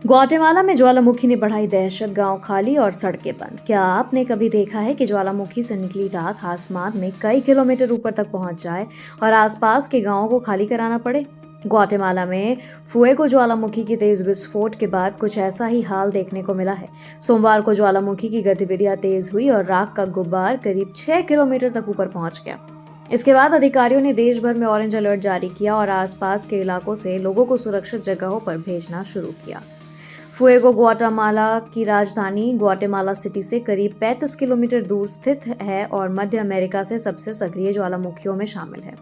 Guatemala में ज्वालामुखी ने बढ़ाई दहशत, गांव खाली और सड़कें बंद। क्या आपने कभी देखा है कि ज्वालामुखी से निकली राख आसमान में कई किलोमीटर ऊपर तक पहुंच जाए और आसपास के गांवों को खाली कराना पड़े? ग्वाटेमाला में फुएगो ज्वालामुखी की तेज विस्फोट के बाद कुछ ऐसा ही हाल देखने को मिला है। सोमवार को ज्वालामुखी की गतिविधियां तेज हुई और राख का गुब्बार करीब 6 किलोमीटर तक ऊपर पहुंच गया। इसके बाद अधिकारियों ने देश भर में ऑरेंज अलर्ट जारी किया और आसपास के इलाकों से लोगों को सुरक्षित जगहों पर भेजना शुरू किया। फुएगो ग्वाटेमाला की राजधानी ग्वाटेमाला सिटी से करीब 35 किलोमीटर दूर स्थित है और मध्य अमेरिका से सबसे सक्रिय ज्वालामुखियों में शामिल है।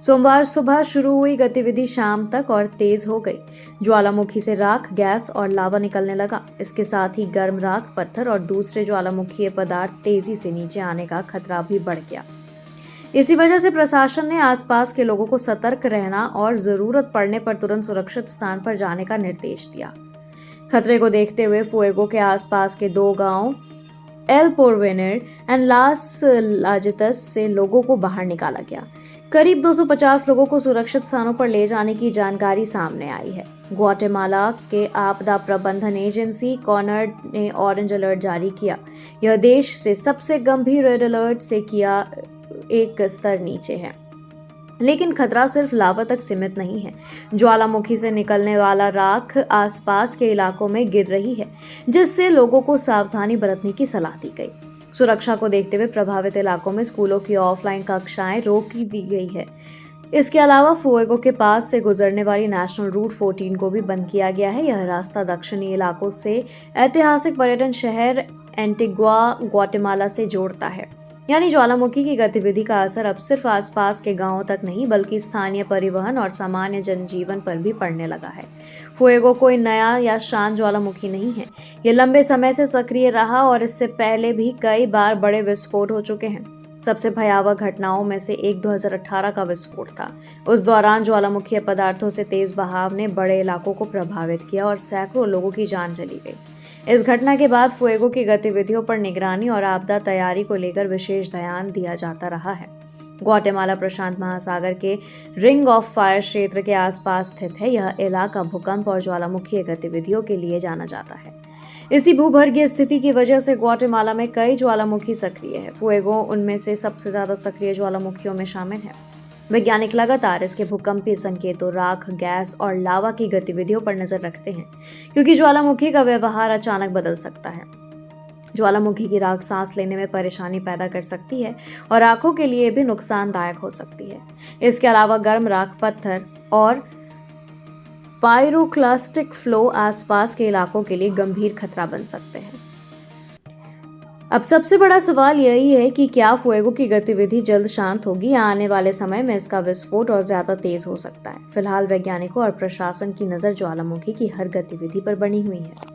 सोमवार सुबह शुरू हुई गतिविधि शाम तक और तेज हो गई। ज्वालामुखी से राख, गैस और लावा निकलने लगा। इसके साथ ही गर्म राख, पत्थर और दूसरे ज्वालामुखीय पदार्थ तेजी से नीचे आने का खतरा भी बढ़ गया। इसी वजह से प्रशासन ने आसपास के लोगों को सतर्क रहना और जरूरत पड़ने पर तुरंत सुरक्षित स्थान पर जाने का निर्देश दिया। खतरे को देखते हुए फुएगो के आसपास के 2 गांव एल पोर्वेनर एंड लास लाजितस से लोगों को बाहर निकाला गया। करीब 250 लोगों को सुरक्षित स्थानों पर ले जाने की जानकारी सामने आई है। ग्वाटेमाला के आपदा प्रबंधन एजेंसी कॉनर्ड ने ऑरेंज अलर्ट जारी किया। यह देश से सबसे गंभीर रेड अलर्ट से किया एक स्तर नीचे है। लेकिन खतरा सिर्फ लावा तक सीमित नहीं है। ज्वालामुखी से निकलने वाला राख आसपास के इलाकों में गिर रही है, जिससे लोगों को सावधानी बरतने की सलाह दी गई। सुरक्षा को देखते हुए प्रभावित इलाकों में स्कूलों की ऑफलाइन कक्षाएं रोक दी गई है। इसके अलावा फुएगो के पास से गुजरने वाली नेशनल रूट 14 को भी बंद किया गया है। यह रास्ता दक्षिणी इलाकों से ऐतिहासिक पर्यटन शहर एंटीगुआ ग्वाटेमाला से जोड़ता है। यानी ज्वालामुखी की गतिविधि का असर अब सिर्फ आसपास के गांवों तक नहीं बल्कि स्थानीय परिवहन और सामान्य जनजीवन पर भी पड़ने लगा है। फुएगो कोई नया या शांत ज्वालामुखी नहीं है। ये लंबे समय से सक्रिय रहा और इससे पहले भी कई बार बड़े विस्फोट हो चुके हैं। सबसे भयावह घटनाओं में से एक 2018 का विस्फोट था। उस दौरान ज्वालामुखीय पदार्थों से तेज बहाव ने बड़े इलाकों को प्रभावित किया और सैकड़ों लोगों की जान चली गई। इस घटना के बाद फुएगो की गतिविधियों पर निगरानी और आपदा तैयारी को लेकर विशेष ध्यान दिया जाता रहा है। ग्वाटेमाला प्रशांत महासागर के रिंग ऑफ फायर क्षेत्र के आसपास स्थित है। यह इलाका भूकंप और ज्वालामुखीय गतिविधियों के लिए जाना जाता है। इसी भूगर्भीय स्थिति की वजह से ग्वाटेमाला में कई ज्वालामुखी सक्रिय है। फुएगो उनमें से सबसे ज्यादा सक्रिय ज्वालामुखियों में शामिल है। वैज्ञानिक लगातार इसके भूकंपीय संकेतों, राख, गैस और लावा की गतिविधियों पर नजर रखते हैं, क्योंकि ज्वालामुखी का व्यवहार अचानक बदल सकता है। ज्वालामुखी की राख सांस लेने में परेशानी पैदा कर सकती है और आंखों के लिए भी नुकसानदायक हो सकती है। इसके अलावा गर्म राख, पत्थर और पायरोक्लास्टिक फ्लो आसपास के इलाकों के लिए गंभीर खतरा बन सकते हैं। अब सबसे बड़ा सवाल यही है कि क्या फुएगो की गतिविधि जल्द शांत होगी या आने वाले समय में इसका विस्फोट और ज्यादा तेज हो सकता है। फिलहाल वैज्ञानिकों और प्रशासन की नजर ज्वालामुखी की हर गतिविधि पर बनी हुई है।